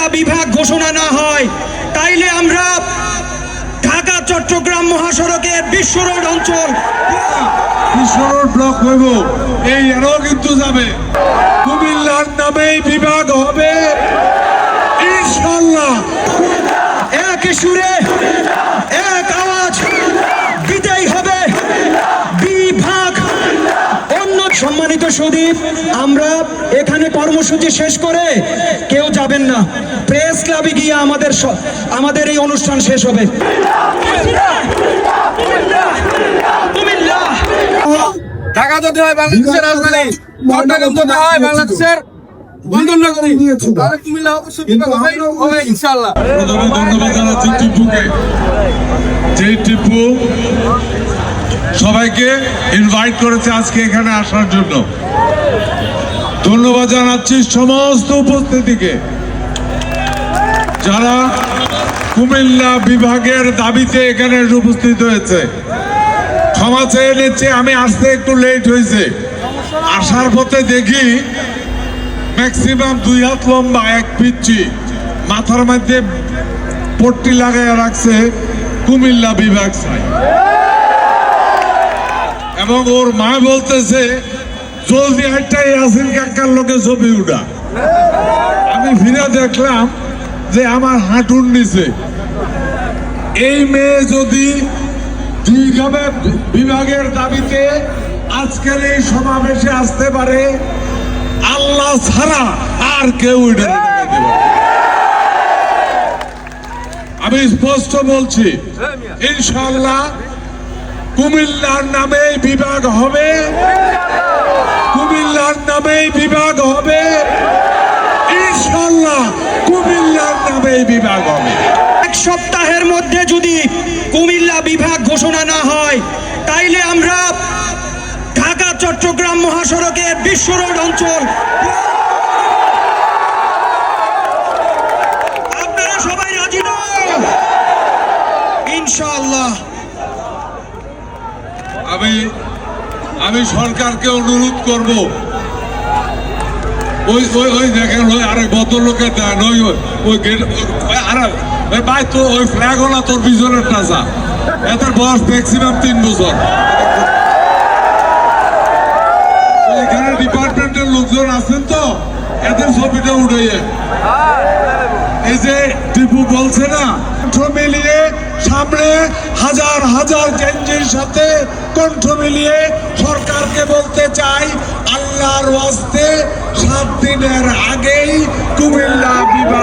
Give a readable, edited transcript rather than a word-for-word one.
কুমিল্লা বিভাগ ঘোষণা না হয় তাইলে আমরা ঢাকা চট্টগ্রাম মহাসড়কের বিশ্ব রোড অঞ্চল বিশ্ব রোড ব্লক হইব, এই এরও কিন্তু যাবে। কুমিল্লার নামেই বিভাগ হবে ইনশাআল্লাহ। এক সুরে এক আওয়াজ দিতেই হবে বিভাগ। অন্য সম্মানিত সুদীপ, আমরা এখানে কর্মসূচি শেষ করে কেউ যাবেন না, প্রেস ক্লাবে গিয়ে আমাদের এই অনুষ্ঠান শেষ হবে। ঢাকা যদি হয় বাংলাদেশের রাজধানী, চট্টগ্রাম যদি হয় বাংলাদেশের বন্দরনগরী, তাহলে কুমিল্লা অবশ্যই হবে ইনশাআল্লাহ। প্রথমে ধন্যবাদ জানাচ্ছি টিপুকে, যে টিপু সবাইকে ইনভাইট করেছে আজকে এখানে আসার জন্য। ধন্যবাদ জানাচ্ছি সমস্ত উপস্থিতিকে যারা কুমিল্লা বিভাগের দাবিতে এখানে উপস্থিত হয়েছে। ক্ষমা চেয়ে নিচ্ছে, আমি আসতে একটু লেট হয়েছে। আসার পথে দেখি ম্যাক্সিমাম 2 হাত লম্বা এক পিচ্ছি মাথার মধ্যে পট্টি লাগাইয়া রাখছে কুমিল্লা বিভাগ চাই, এবং ওর মা বলতেছে জলদি একটা ইয়াসিন কাকার লোকে ছবি উঠা। আমি ফিরে দেখলাম যে আমার হাঁটুর নিচে। এই মেয়ে যদি বিভাগের দাবিতে আজকের এই সমাবেশে আসতে পারে, আল্লাহ ছাড়া আর কেউ এটা মেনে দেবে না। আমি স্পষ্ট বলছি, ইনশাআল্লাহ কুমিল্লার নামে বিভাগ হবে, কুমিল্লার নামে বিভাগ হবে ইনশাআল্লাহ, কুমিল্লার নামে বিভাগ হবে। এক সপ্তাহের মধ্যে যদি কুমিল্লা বিভাগ ঘোষণা না হয় তাইলে আমরা ঢাকা চট্টগ্রাম মহাসড়কের বিশ্ব রোড অঞ্চল, আপনারা সবাই রাজি নন ইনশাআল্লাহ। আমি সরকারকে অনুরোধ করব, ওই দেখেন ওই আরেক ভদ্রলোকের দেন ওই গেট ভাই, তো ওই ফ্ল্যাগ হলো তোর পিছনের টাচা, এদের বয়স ম্যাক্সিমাম 3 বছর। এখানে ডিপার্টমেন্টের লোকজন আছেন তো, এদের ছবিটা উঠাইয়ে। এই যে টিপু বলছে না, কণ্ঠ মিলিয়ে সামনে হাজার হাজার গেঞ্জির সাথে কণ্ঠ মিলিয়ে সরকারকে বলতে চাই, আল্লাহর ওয়াস্তে 7 দিনের আগেই কুমিল্লা বিভাগ